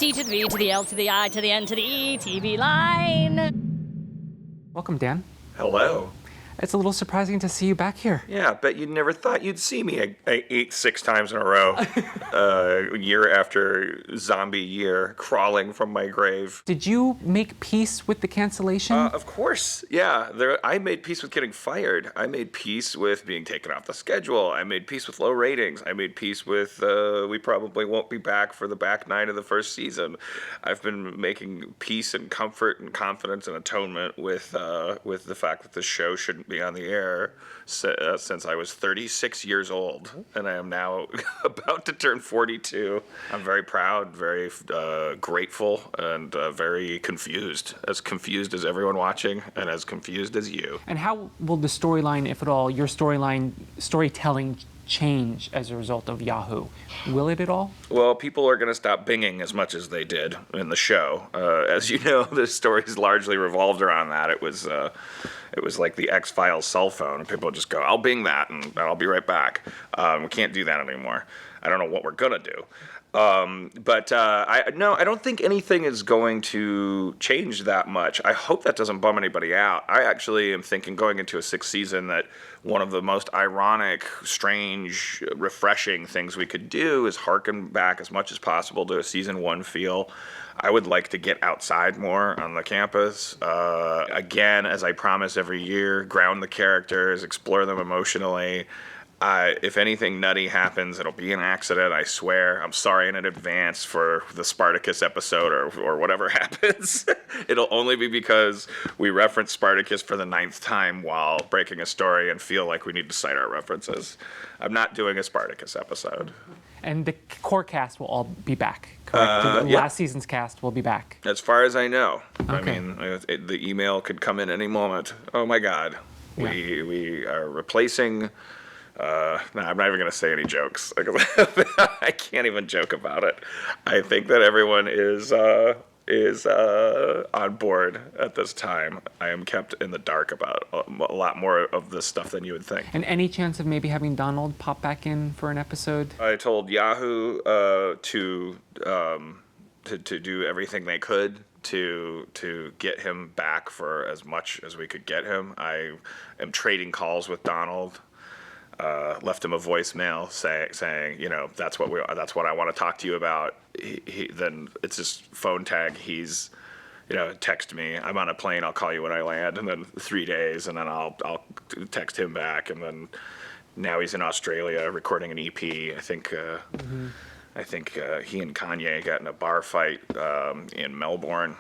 T to the V to the L to the I to the N to the E, TVLine. Welcome, Dan. Hello. It's a little surprising to see you back here. Yeah, bet you never thought you'd see me. I ate 6 times in a row, year after zombie year, crawling from my grave. Did you make peace with the cancellation? Of course, yeah. I made peace with getting fired. I made peace with being taken off the schedule. I made peace with low ratings. I made peace with we probably won't be back for the back 9 of the first season. I've been making peace and comfort and confidence and atonement with the fact that the show shouldn't be on the air since I was 36 years old, and I am now about to turn 42. I'm very proud, very grateful, and very confused as everyone watching, and as confused as you. And how will the storyline, if at all, your storytelling change as a result of Yahoo? Will it at all? Well, people are going to stop binging as much as they did in the show. As you know, the stories largely revolved around that. It was like the X-Files cell phone. People would just go, I'll bing that, and I'll be right back. We can't do that anymore. I don't know what we're going to do. I don't think anything is going to change that much. I hope that doesn't bum anybody out. I actually am thinking going into a 6th season that one of the most ironic, strange, refreshing things we could do is harken back as much as possible to a season 1 feel. I would like to get outside more on the campus. Again, as I promise every year, ground the characters, explore them emotionally. If anything nutty happens, it'll be an accident, I swear. I'm sorry in advance for the Spartacus episode or whatever happens. It'll only be because we reference Spartacus for the 9th time while breaking a story and feel like we need to cite our references. I'm not doing a Spartacus episode. And the core cast will all be back, correct? Last season's cast will be back. As far as I know. Okay. I mean, the email could come in any moment. Oh my God. Yeah. We are replacing... No, I'm not even going to say any jokes. I can't even joke about it. I think that everyone is on board at this time. I am kept in the dark about a lot more of this stuff than you would think. And any chance of maybe having Donald pop back in for an episode? I told Yahoo to do everything they could to get him back for as much as we could get him. I am trading calls with Donald. Left him a voicemail saying, that's what I want to talk to you about. Then it's his phone tag. He's, text me. I'm on a plane. I'll call you when I land. And then 3 days, and then I'll text him back. And then now he's in Australia recording an EP. I think he and Kanye got in a bar fight in Melbourne.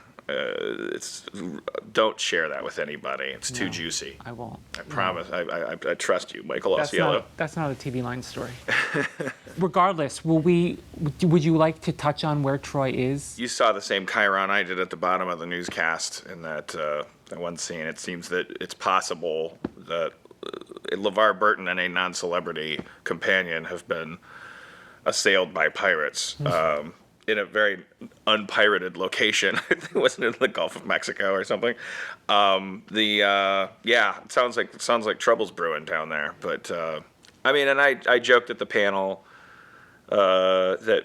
Don't share that with anybody. It's too juicy. I won't. I promise. I trust you, Michael Osceola. That's not a TVLine story. Regardless, would you like to touch on where Troy is? You saw the same chyron I did at the bottom of the newscast in that one scene. It seems that it's possible that LeVar Burton and a non-celebrity companion have been assailed by pirates. In a very unpirated location. I think it wasn't in the Gulf of Mexico or something. It sounds like trouble's brewing down there. But I joked at the panel that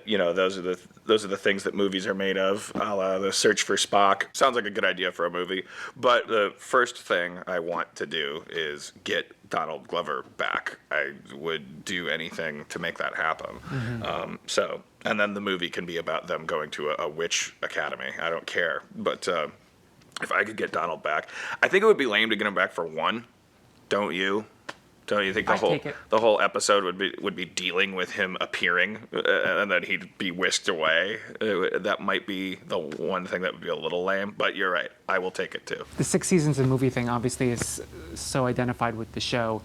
those are the things that movies are made of, a la The Search for Spock. Sounds like a good idea for a movie. But the first thing I want to do is get Donald Glover back. I would do anything to make that happen. Mm-hmm. And then the movie can be about them going to a witch academy. I don't care. But if I could get Donald back, I think it would be lame to get him back for one. Don't you? Don't you think the whole episode would be dealing with him appearing and then he'd be whisked away? That might be the one thing that would be a little lame, but you're right. I will take it too. The 6 seasons of movie thing obviously is so identified with the show.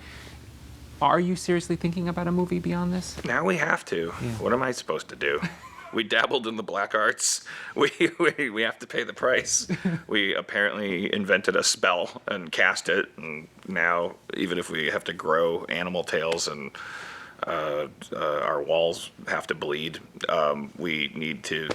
Are you seriously thinking about a movie beyond this? Now we have to. Yeah. What am I supposed to do? We dabbled in the black arts. We have to pay the price. We apparently invented a spell and cast it, and now even if we have to grow animal tails and our walls have to bleed, we need to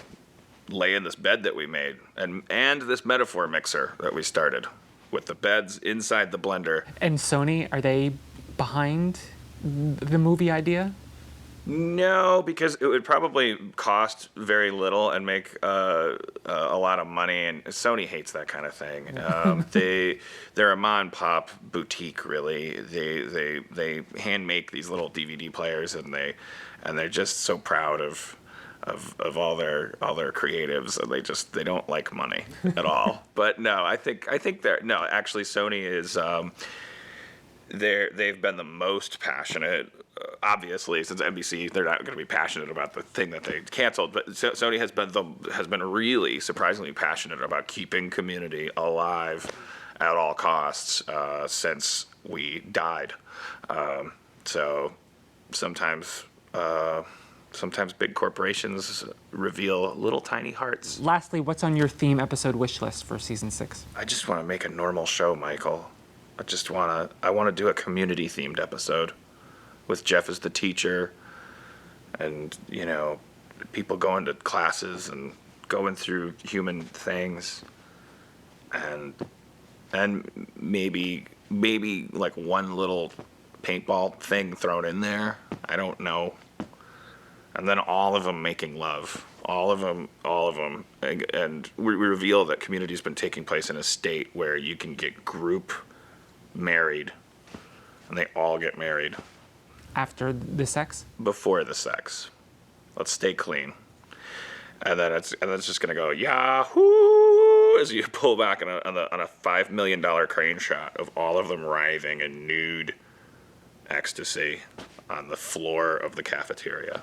lay in this bed that we made and this metaphor mixer that we started with the beds inside the blender. And Sony, are they behind the movie idea? No, because it would probably cost very little and make a lot of money, and Sony hates that kind of thing. They're a mom and pop boutique, really. They hand make these little DVD players, and they're just so proud of all their creatives, and they don't like money at all. But no, I think they're no. Actually, Sony is. They've been the most passionate. Obviously, since NBC, they're not going to be passionate about the thing that they canceled. But Sony has been really surprisingly passionate about keeping Community alive at all costs since we died. So sometimes big corporations reveal little tiny hearts. Lastly, what's on your theme episode wish list for season 6? I just want to make a normal show, Michael. I want to do a community themed episode with Jeff as the teacher, and people going to classes and going through human things, and maybe like one little paintball thing thrown in there. I don't know. And then all of them making love. All of them. And we reveal that Community's been taking place in a state where you can get group married, and they all get married After the sex? before the sex. Let's stay clean. And then it's just gonna go Yahoo as you pull back on a $5 million crane shot of all of them writhing in nude ecstasy on the floor of the cafeteria.